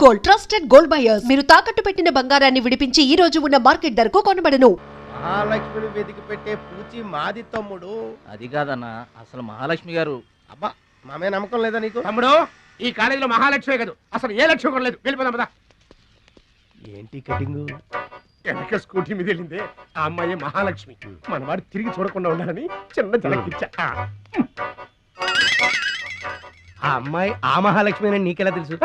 Gold trusted gold buyers. మీరు తాకట్టు పెట్టిన బంగారాన్ని విడిపించి ఈ రోజు ఉన్న మార్కెట్ ధరకు కొనబడను. మహాలక్ష్మిని వెతికి పెట్టే పూచి మాది తమ్ముడు. అది కాదన్నా, అసలు మహాలక్ష్మి గారు. అబ్బా మామే నమ్మకం లేదా నీకు? తమ్ముడు, ఈ కాలేజీలో మహాలక్ష్మి కాదు, అసలు ఏ లక్ష్యం కూడా లేదు. వెళ్ళిపోదాం పద. ఏంటి కటింగ్? వెనక స్కూటీ మీద వెళ్ళిందే ఆ అమ్మాయి మహాలక్ష్మి. మనవాడు తిరిగి చూడకుండా ఉండాలని చిన్న జలకిచ్చా. ఆ అమ్మాయి ఆ మహాలక్ష్మి అని నీకెలా తెలుసు?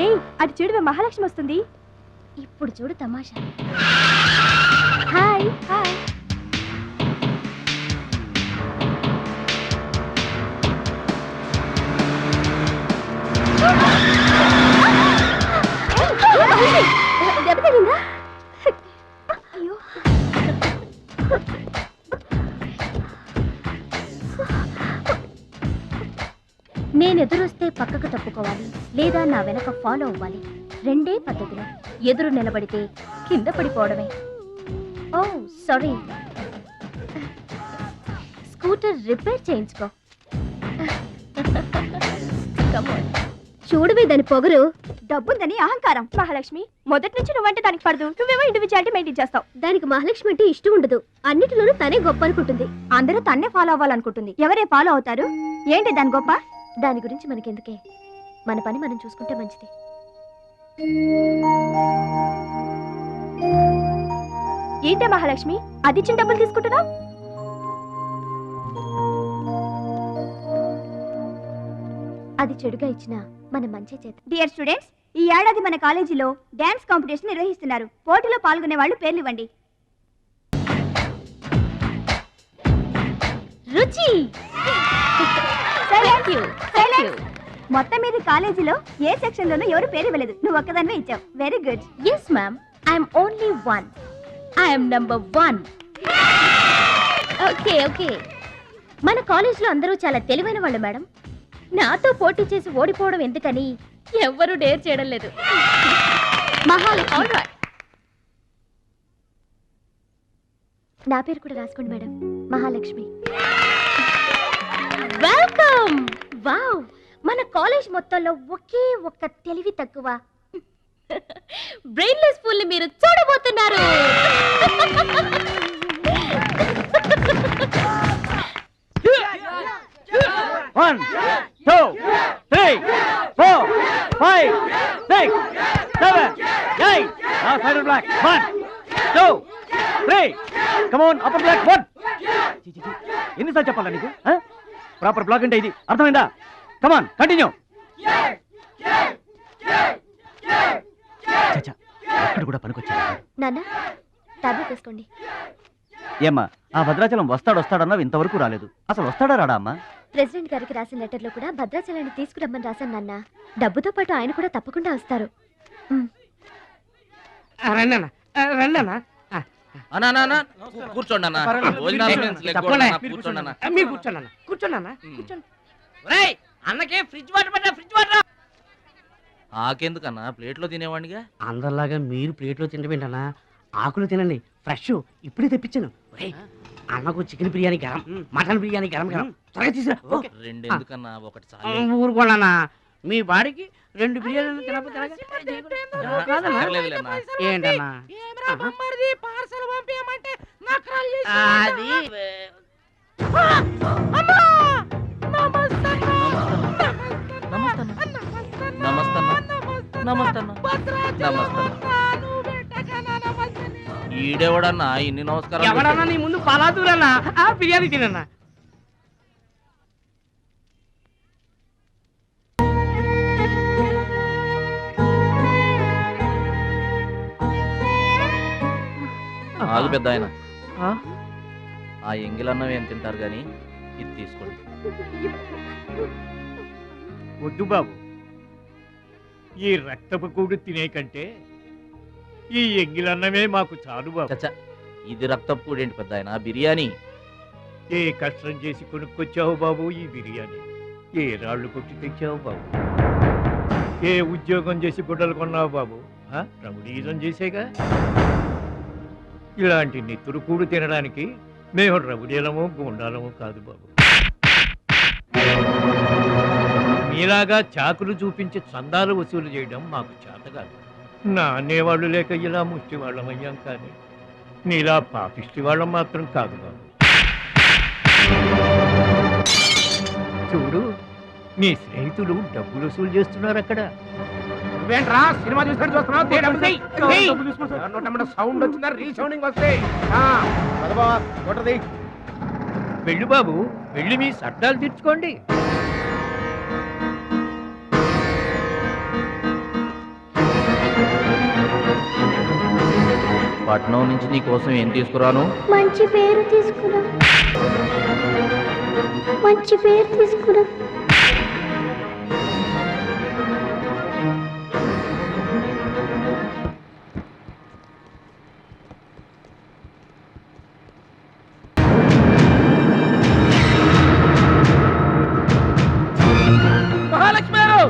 ఏయ్, అటు చూడు, మహాలక్ష్మి వస్తుంది. ఇప్పుడు చూడు తమాషా. Hi hi. దెబ్బ తగిలిందా? అయ్యో, నేను ఎదురొస్తే పక్కకు తప్పుకోవాలి, లేదా నా వెనక ఫాలో అవ్వాలి. రెండే పద్ధతులు. ఎదురు నిలబడితే కింద పడిపోవడమే. ఓ సారీ, స్కూటర్ రిపేర్ చేయించుకో. చూడవే దాని పొగరు. డబ్బుందని అహంకారం. మహాలక్ష్మి, మొదటి నుంచి నువ్వంటే దానికి పడదు. నువ్వేమో ఇండివిజువాలిటీ మెయింటైన్ చేస్తావు. దానికి మహాలక్ష్మి అంటే ఇష్టం ఉండదు. అన్నిటిలోనూ తనే గొప్ప అనుకుంటుంది. అందరూ తన్నే ఫాలో అవ్వాలనుకుంటుంది. ఎవరే ఫాలో అవుతారు? ఏంటి దాని గొప్ప? దాని గురించి మనకెందుకే, మన పని మనం చూసుకుంటే మంచిది. ఏంటే మహాలక్ష్మి, అది ఇచ్చిన డబ్బులు తీసుకుంటున్నావు? అది చెడుగా ఇచ్చిన మన మంచి చేత. డియర్ స్టూడెంట్స్, ఈ ఏడాది మన కాలేజీలో డాన్స్ కాంపిటీషన్ నిర్వహిస్తున్నారు. పోటీలో పాల్గొనే వాళ్ళు పేర్లు ఇవ్వండి. రుచి. మొత్తం మీద కాలేజీలో ఏ సెక్షన్ లోనూ ఎవరు పేరు ఇవ్వలేదు. నువ్వు ఒక్కదాన్నే ఇచ్చావు. Very good. Yes ma'am, I'm only one. I'm number 1. Okay okay. మన కాలేజీలో అందరూ చాలా తెలివైన వాళ్ళు మేడం. నాతో పోటీ చేసి ఓడిపోవడం ఎందుకని ఎవ్వరూ డేర్ చేయడం లేదు. మహాలక్ష్మి. నా పేరు కూడా రాసుకోండి మేడం, మహాలక్ష్మి. వెల్కమ్. వావ్, మన కాలేజ్ మొత్తంలో ఒకే ఒక్క తెలివి తక్కువ బ్రెయిన్లెస్ ఫుల్ ని మీరు చూడబోతున్నారు. One, two, three, four, five, six, seven, eight. Now side black. 1, 2, 3. Come on, upper black. 1. ఎన్నిసార్లు చెప్పాలా నీకు? ప్రాపర్ బ్లాక్ అంటే ఇది, అర్థమైందా? Come on, continue. చచ్చా, ఎక్కడ కూడా పనికొచ్చా నాన్న, టాబ్లెట్ తీసుకోండి. ఏమ్మా, ఆ భద్రాచలం వస్తాడన్నావు, ఇంతవరకు రాలేదు. అసలు వస్తాడా రాడా అమ్మా? ప్రెసిడెంట్ గారికి రాసిన లెటర్లో కూడా భద్రాచలాన్ని తీసుకురమ్మని రాశాను నాన్న. డబ్బుతో పాటు ఆయన కూడా తప్పకుండా వస్తారు. కూర్చోండి అన్న. అన్నకే ఫ్రిడ్జ్ వాటర్ పడ్డా, ఫ్రిడ్జ్ వాటర్. ఆకెందుకన్నా, ప్లేట్లో తినేవాడిగా. అందరిలాగా మీరు ప్లేట్లో తినబెట్టనా? ఆకులు తినండి, ఫ్రెష్ ఇప్పుడే తెప్పించాను. అన్నకు చికెన్ బిర్యానీ గరం, మటన్ బిర్యానీ గరం గరం. త్వరగా తీసుకురా. 2 ఎందుకన్నా, ఒకటి చాలు. ఊరుకోండి, మీ బాడీకి 2 బిర్యానీలు తినకపోతే ఏంటన్నా? అది ఈడెవడన్నా ఇన్ని నమస్కారం? ఎవడన్నా నీ ముందు పలాదూరన్నా బిర్యానీ తినన్నా. ఆగు పెద్ద ఆయన, ఆ ఎంగిలన్నం ఏం తింటారు గాని ఇది తీసుకోండి. వద్దు బాబు, ఈ రక్తపు కూడు తినే కంటే ఈ ఎంగిలన్నమే మాకు చాలు బాబు. చచ్చా, ఇది రక్తపు కూడేంటి పెద్ద ఆయన, బిర్యానీ. ఏ కష్టం చేసి కొనుక్కొచ్చావు బాబు ఈ బిర్యానీ? ఏ రాళ్ళు కొట్టి తెచ్చావు బాబు? ఏ ఉద్యోగం చేసి గుడ్డలు కొన్నావు బాబు? రౌడీజం చేసేగా. ఇలాంటి నెత్తురు కూడు తినడానికి మేము రౌడీలము, గూండాలము కాదు బాబు. మీలాగా చాకులు చూపించి చందాలు వసూలు చేయడం మాకు చేత కాదు. నా అనేవాళ్ళు లేక ఇలా ముష్టి వాళ్ళం అయ్యాం, కానీ నీలా పాపిష్టి వాళ్ళం మాత్రం కాదు బాబు. చూడు, నీ స్నేహితులు డబ్బులు వసూలు చేస్తున్నారు అక్కడ. నువ్వేంట్రా సినిమా చూసినట్టు చూస్తున్నావు? సౌండ్ వచ్చిందా? రీసౌండింగ్ వస్తే వెళ్ళు బాబు, వెళ్ళి మీ సర్దాలు తీర్చుకోండి. పట్నం నుంచి నీ కోసం ఏం తీసుకురాను? మంచి పేరు తీసుకురా, మంచి పేరు తీసుకురా. మహాలక్ష్మి గారు!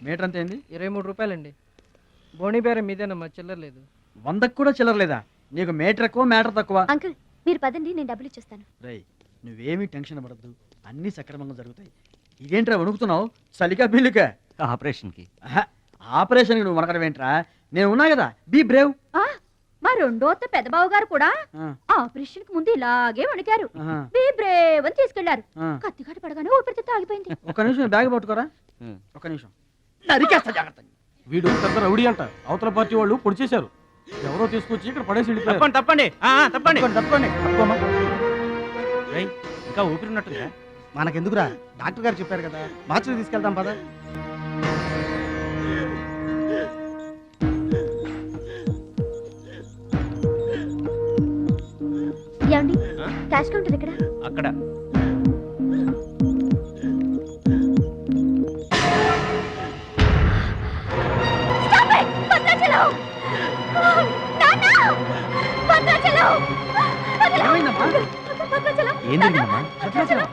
మీటర్ అంత ఏంది? 23 రూపాయలండి. బోణి బేరం మీదేనమ్మా, చిల్లర లేదు. 100కు కూడా చిల్లర లేదా? నీకు మీటర్ ఎక్కువ మ్యాటర్ తక్కువ. అంకుల్ మీరు పదండి, నేను డబ్బులు ఇచ్చేస్తాను. రేయ్, నువ్వేమీ టెన్షన్ పడద్దు, అన్నీ సక్రమంగా జరుగుతాయి. ఇదేంట్రా వణుకుతున్నావు? చలికా బిల్లుకా? ఆపరేషన్కి. ఆపరేషన్కి నువ్వు వనకడమేంట్రా? నేను ఉన్నా కదా, బీ బ్రేవ్. మా రెండో పెద్దబావ గారు కూడా ఆపరేషన్ కి ముందు ఇలాగే వణికారు. బీ బ్రేవ్ అని తీసుకెళ్లారు. కత్తిగాట పడగానే ఊపిరితిత్తు ఆగిపోయింది. ఒక్క నిమిషం బ్యాగ్ పట్టుకోరా, ఒక్క నిమిషం. నరికేస్తా జాగ్రత్త. వీడు పెద్ద రౌడీ అంట, అవతల పార్టీ వాళ్ళు పొడి చేశారు. ఎవరో తీసుకొచ్చి ఇక్కడ పడేసి వెళ్ళిపోయారు. తప్పండి తప్పండి. తప్పండి. ఇంకా ఊపిరినట్టుందా? మనకెందుకురా, డాక్టర్ గారు చెప్పారు కదా, మార్చి తీసుకెళ్తాం పద. ఏమండి, క్యాష్ కౌంటర్ ఎక్కడ? అక్కడ. ఏంటమ్మా? భద్రాచలం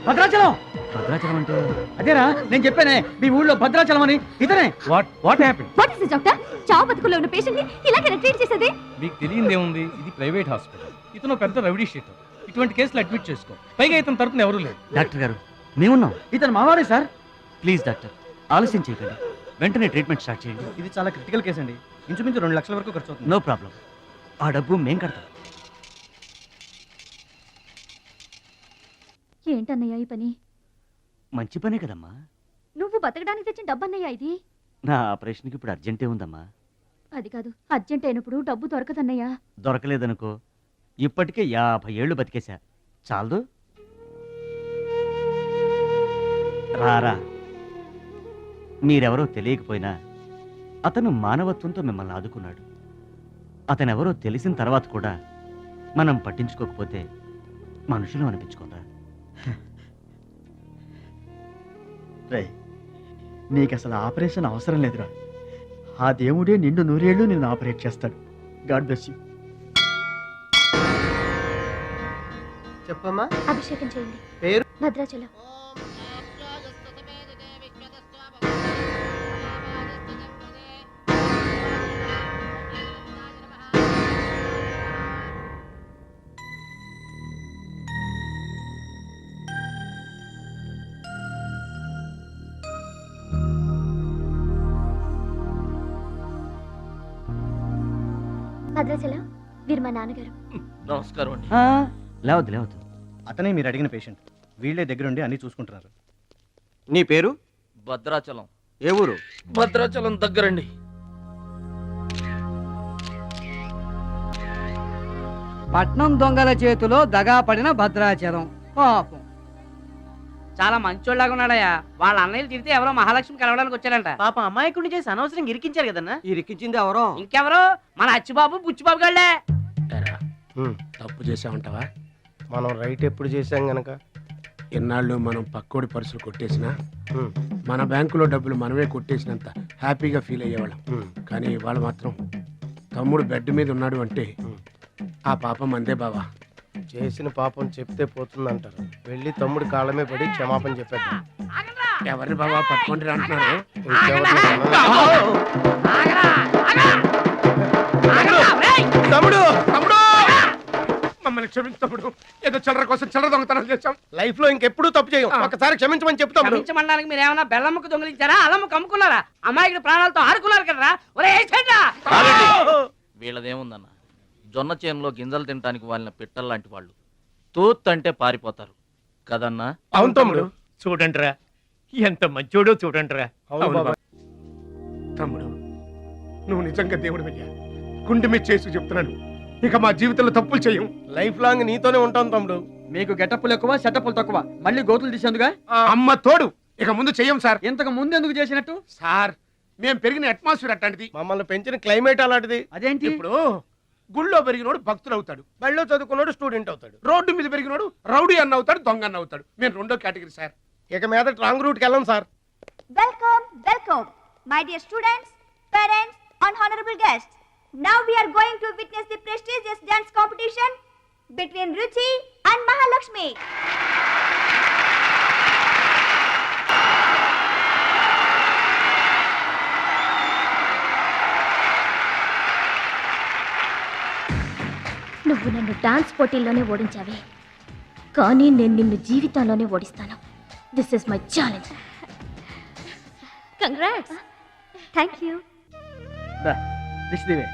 భద్రాచలం అంటే అదేరా నేను చెప్పానే, మీ ఊళ్ళో భద్రాచలం అని. ఇతనే. What happen? What is doctor? చావు బతుకుల్లో ఉన్న పేషెంట్ ని ఇలాగే ట్రీట్ చేసేది? మీకు తెలియదేముంది, ఇది ప్రైవేట్ హాస్పిటల్. ఇతను పెద్ద రౌడీ షీటర్. ఇటువంటి కేసులు అడ్మిట్ చేసుకో. పైగా ఇతను తరపున ఎవరూ లేదు. డాక్టర్ గారు మేమున్నాం. ఇతను మావాడే సార్. ప్లీజ్ డాక్టర్, ఆలస్యం చేయకండి, వెంటనే ట్రీట్మెంట్ స్టార్ట్ చేయండి. ఇది చాలా క్రిటికల్ కేసు అండి, ఇంచుమించు 2 లక్షల వరకు ఖర్చు అవుతుంది. నో ప్రాబ్లం, ఆ డబ్బు మేం కడతాం. ఏంటన్నయ్య ఈ పని? మంచి పనే కదమ్మా. నువ్వు బతకడానికి తెచ్చిన డబ్బన్నయ్య ఇది. నా ఆపరేషన్కి ఇప్పుడు అర్జెంటే ఉందమ్మా. అది కాదు, అర్జెంట్ అయినప్పుడు డబ్బు దొరకదన్నయ్య. దొరకలేదనుకో, ఇప్పటికే 50 ఏళ్ళు బతికేశా, చాలదు. రారా, మీరెవరో తెలియకపోయినా అతను మానవత్వంతో మిమ్మల్ని ఆదుకున్నాడు. అతనెవరో తెలిసిన తర్వాత కూడా మనం పట్టించుకోకపోతే మనుషులు అనిపించుకుందా? రే, నీకు అసలు ఆపరేషన్ అవసరం లేదురా. ఆ దేవుడే నిండు 100 ఏళ్ళు నిన్ను ఆపరేట్ చేస్తాడు. God bless you. చెప్పమ్మా. అభిషేకం చేయండి. పేరు? భద్రాచలం. భద్రాచలం, వీరు మా నాన్నగారు. నమస్కారం అండి. లేవద్దు. అతనే మీరు అడిగిన పేషెంట్. వీళ్ళే దగ్గరుండి అన్ని చూసుకుంటున్నారు. నీ పేరు? భద్రాచలం. ఏ ఊరు? భద్రాచలం దగ్గరండి. పట్నం దొంగల చేతిలో దగా పడిన భద్రాచలం పాపం. చాలా మంచోళ్ళగా ఉన్నాడయ్యా. వాళ్ళ అన్నయ్యలు తిరిగితే ఎవరో మహాలక్ష్మి కలవడానికి వచ్చారంట. పాపం అమాయకుడిని చేసి అనవసరం ఇరికించారు కదన్నా. ఇరికించింది ఎవరో? ఇంకెవరు? మన అచ్చిబాబు బుచ్చిబాబు గాళ్ళే. తప్పు చేసామంటావా? మనం రైట్ ఎప్పుడు చేసాం గనక ఎన్నాళ్ళు మనం పక్కోడి పర్సులు కొట్టేసినా మన బ్యాంకులో డబ్బులు మనమే కొట్టేసినంత హ్యాపీగా ఫీల్ అయ్యేవాళ్ళం. కానీ వాళ్ళు మాత్రం తమ్ముడు బెడ్ మీద ఉన్నాడు అంటే ఆ పాపం అందే బావా. చేసిన పాపం చెప్తే పోతుందంటారు. వెళ్ళి తమ్ముడి కాళ్ళమే పడి క్షమాపణ చెప్పేద్దాం. ఎవరిని బావా పట్టుకుంటే అంటున్నారు? తమ్ముడు మమ్మల్ని క్షమించు తమ్ముడు. ఏదో చిల్లర కోసం చిల్లర దొంగతనం చేశాం. లైఫ్ లో ఇంకెప్పుడు తప్పు చేయం. ఒకసారి క్షమించమని చెప్తాం. క్షమించమనడానికి మీరు ఏమన్నా బెల్లమ్మకు దొంగిలించారా? అల్లమ్మకు అమ్ముకున్నారా? అమాయకుడి ప్రాణాలతో ఆడుకున్నారు కదరా. ఒరే వీళ్ళదేముందన్న, జొన్న చేనులో గింజలు తినడానికి వాళ్ళ పిట్టల్లాంటి వాళ్ళు. తూత్ అంటే పారిపోతారు కదన్నా. అవును తమ్ముడు. చూడండిరా, ఎంత మంచోడో చూడండిరా. తమ్ముడు, నువ్వు నిజంగా దేవుడు అయ్యా. గుండె మీద చేసి చెప్తున్నాను, ఇక మా జీవితంలో తప్పులు చేయం. లైఫ్ లాంగ్ నీతోనే ఉంటాం తమ్ముడు. మీకు గెటప్పులు ఎక్కువ, సెటప్పులు తక్కువ. మళ్ళీ గోతులు తీసేందుగా? అమ్మ తోడు, ఇక ముందు చెయ్యం సార్. ఇంతకు ముందు ఎందుకు చేసినట్టు? సార్, మేము పెరిగిన అట్మాస్ఫియర్ అట్లాంటిది. మమ్మల్ని పెంచిన క్లైమేట్ అలాంటిది. అదేంటి? ఇప్పుడు గుళ్ళో పెరిగినోడు భక్తులు అవుతాడు, బళ్ళో చదువుకున్నాడు స్టూడెంట్ అవుతాడు, రోడ్డు మీద పెరిగినోడు రౌడీ అన్న అవుతాడు, దొంగ అన్న అవుతాడు. మేము రెండో కేటగిరీ సార్. ఇక మీద రాంగ్ రూట్కి వెళ్ళాం sir. Welcome, welcome, my dear students, parents, and honorable guests. Now we are going to witness the prestigious dance competition between Ruchi and Mahalakshmi. నువ్వు నన్ను డాన్స్ పోటీల్లోనే ఓడించావే, కానీ నేను నిన్ను జీవితంలోనే ఓడిస్తాను. This is my challenge. Congrats. Thank you. దిష్టివే.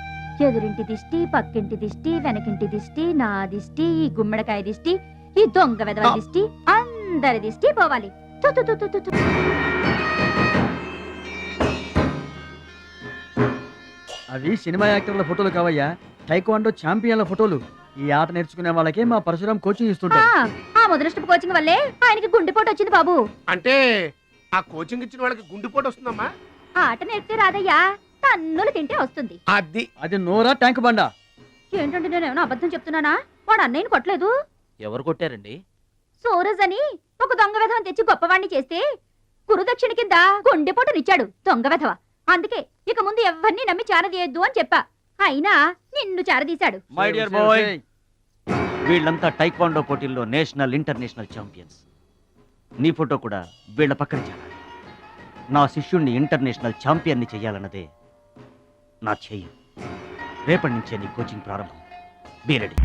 ఎదురింటి దిష్టి, పక్కింటి దిష్టి, వెనకింటి దిష్టి, నా దిష్టి, ఈ గుమ్మడికాయ దిష్టి, ఈ దొంగ వెధవ దిష్టి, అందరి దిష్టి పోవాలి. తు తు తు తు తు తు. అవి సినిమా యాక్టర్ల ఫోటోలు కావయ్యా, టైక్వాండో ఛాంపియన్ల ఫోటోలు. ఈ ఆట నేర్చుకునే వాళ్ళకి మా పరశురాం కోచింగ్ ఇస్తుంటారు. ఆ మొదలష్టపు కోచింగ్ వల్లే ఆయనకి గుండెపోటు వచ్చింది బాబు. అంటే ఆ కోచింగ్ ఇచ్చిన వాళ్ళకి గుండెపోటు వస్తుందమ్మా? ఆట నేర్పితే రాదయ్యా, తన్నులు తింటే వస్తుంది. అది నోరా ట్యాంక్ బండా? ఏంటంటే నేను ఏమైనా అబద్ధం చెప్తున్నానా? వాడు అన్నయ్యని కొట్టలేదు. ఎవరు కొట్టారండి? సూరజ్ అని ఒక దొంగ వెధవని తెచ్చి గొప్పవాణ్ణి చేస్తే గురుదక్షిణ కింద గుండెపోటునిచ్చాడు దొంగ వెధవ. అందుకే ఇక ముందు ఎవరిని నమ్మి చారదీయొద్దు అని చెప్పా. అయినా నిన్ను చారదీశాడు. మై డియర్ బాయ్, వీళ్ళంతా టైక్వాండో పోటీల్లో నేషనల్ ఇంటర్నేషనల్ ఛాంపియన్స్. నీ ఫోటో కూడా వీళ్ళ పక్కన చేరాలి. నా శిష్యుణ్ణి ఇంటర్నేషనల్ ఛాంపియన్ని చెయ్యాలన్నదే నా ధ్యేయం. రేపటి నుంచే నీ కోచింగ్ ప్రారంభం. Be ready.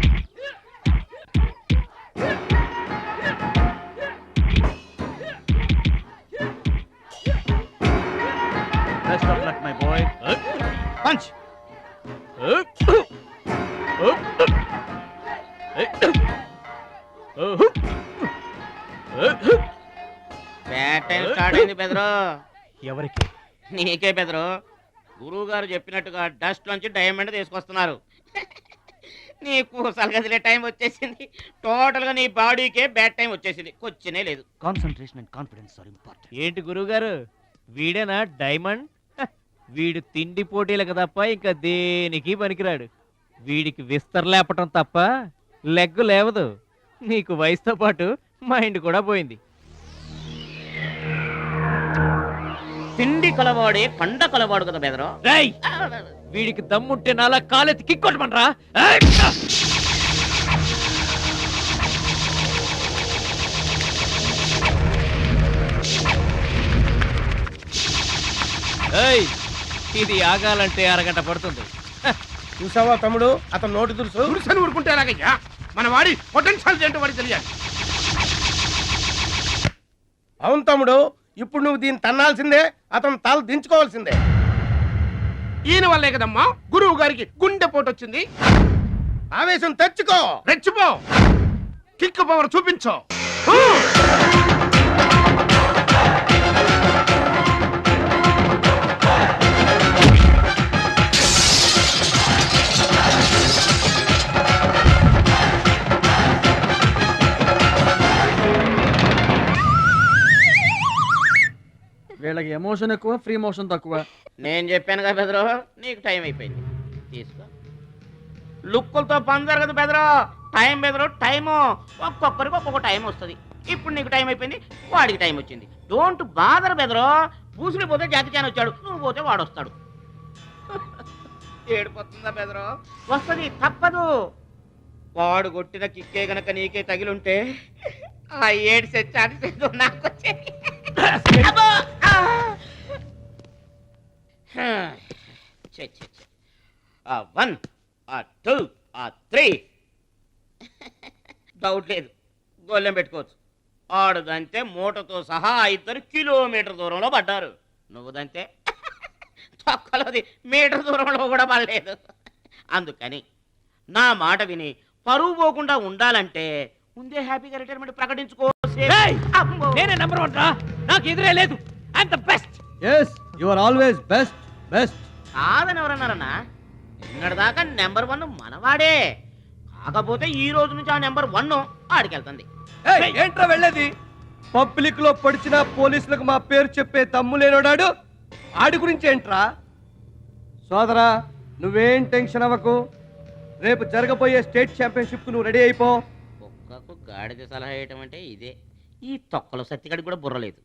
Best of luck my boy. Punch. Start అయింది బెదరు. ఎవరికి? నీకే బెదరు. గురువు గారు చెప్పినట్టుగా డస్ట్ నుంచి డైమండ్ తీసుకొస్తున్నారు. నీ కూసలు కదిలే టైం వచ్చేసింది. టోటల్ గా నీ బాడీకే బ్యాడ్ టైం వచ్చేసింది. కొచ్చినే లేదు. Concentration and confidence are important. ఏంటి గురువుగారు, వీడేనా డైమండ్? వీడు తిండి పోటీలకు తప్ప ఇంకా దేనికి పనికిరాడు. వీడికి విస్తర లేపటం తప్ప లెగ్గు లేవదు. నీకు వయసుతో పాటు మైండ్ కూడా పోయింది. తిండి కలవాడే కండ కలవాడు కదా బెదరు. రేయ్, వీడికి దమ్ముంటే నాలా కాలెత్తి కిక్కొట్టమంటరా? ఏయ్, ఇది ఆగాలంటే అరగంట పడుతుంది. చూసావా తమ్ముడు, అతను నోటి దురుసు. తులసని ఊరుకుంటే ఎలాగయ్యా? మన వాడి పొటెన్షియల్ ఏంటో వాడికి తెలియాలి. అవును తమ్ముడు, ఇప్పుడు నువ్వు దీన్ని తన్నాల్సిందే, అతను తల దించుకోవాల్సిందే. ఈయన వల్లే కదమ్మా గురువు గారికి గుండెపోటు వచ్చింది. ఆవేశం తెచ్చుకో, రెచ్చిపో, కిక్ పవర్ చూపించో. వీళ్ళకి ఎమోషన్ ఎక్కువ, ఫ్రీ మోషన్ తక్కువ. నేను చెప్పాను కదా బెదరు, నీకు టైం అయిపోయింది, తీసుకో. లుక్కులతో పని జరగదు బెదరు, టైం బెదరు, టైము. ఒక్కొక్కరికి ఒక్కొక్క టైం వస్తుంది. ఇప్పుడు నీకు టైం అయిపోయింది, వాడికి టైం వచ్చింది. డోంట్ బాదర్ బెదరు. పూసులు పోతే జాతి చాన్ వచ్చాడు, నువ్వు పోతే వాడు వస్తాడు. ఏడిపోతుందా బెదరు? వస్తుంది, తప్పదు. వాడు కొట్టిన కిక్కే గనక నీకే తగిలుంటే ఆ ఏడు సెచ్చాడు నాకు వచ్చేది. ఆ 1 ఆ 2 ఆ 3 డౌట్ లేదు, గోళ్ళెం పెట్టుకోవచ్చు. ఆడుదంతే మూటతో సహా 2 కిలోమీటర్ దూరంలో పడ్డారు. నువ్వుదంతే తొక్కలోది మీటర్ దూరంలో కూడా పడలేదు. అందుకని నా మాట విని పరువు పోకుండా ఉండాలంటే ముందే హ్యాపీగా రిటైర్మెంట్ ప్రకటించుకో. నేనే నెంబర్ 1 రా, నాకు ఎదురే లేదు. I'm the best. yes you are always best. కాదని ఎవరన్నారన్నా? నిన్నటిదాకా నెంబర్ 1 మనవాడే. కాకపోతే ఈ రోజు నుంచి ఆ నెంబర్ 1 ఆడికెళ్తుంది. ఏంట్రా వెళ్ళేది? పబ్లిక్ లో పడిచిన పోలీసులకు మా పేరు చెప్పే దమ్ము లేనోడాడు ఆడి గురించి ఏంట్రా? సోదరా, నువ్వేం టెన్షన్ అవ్వకు. రేపు జరగబోయే స్టేట్ ఛాంపియన్షిప్ నువ్వు రెడీ అయిపో. కుక్కకు గాడిద సలహా వేయటం అంటే ఇదే. ఈ తొక్కలో సత్తిగడికి కూడా బుర్రలేదు.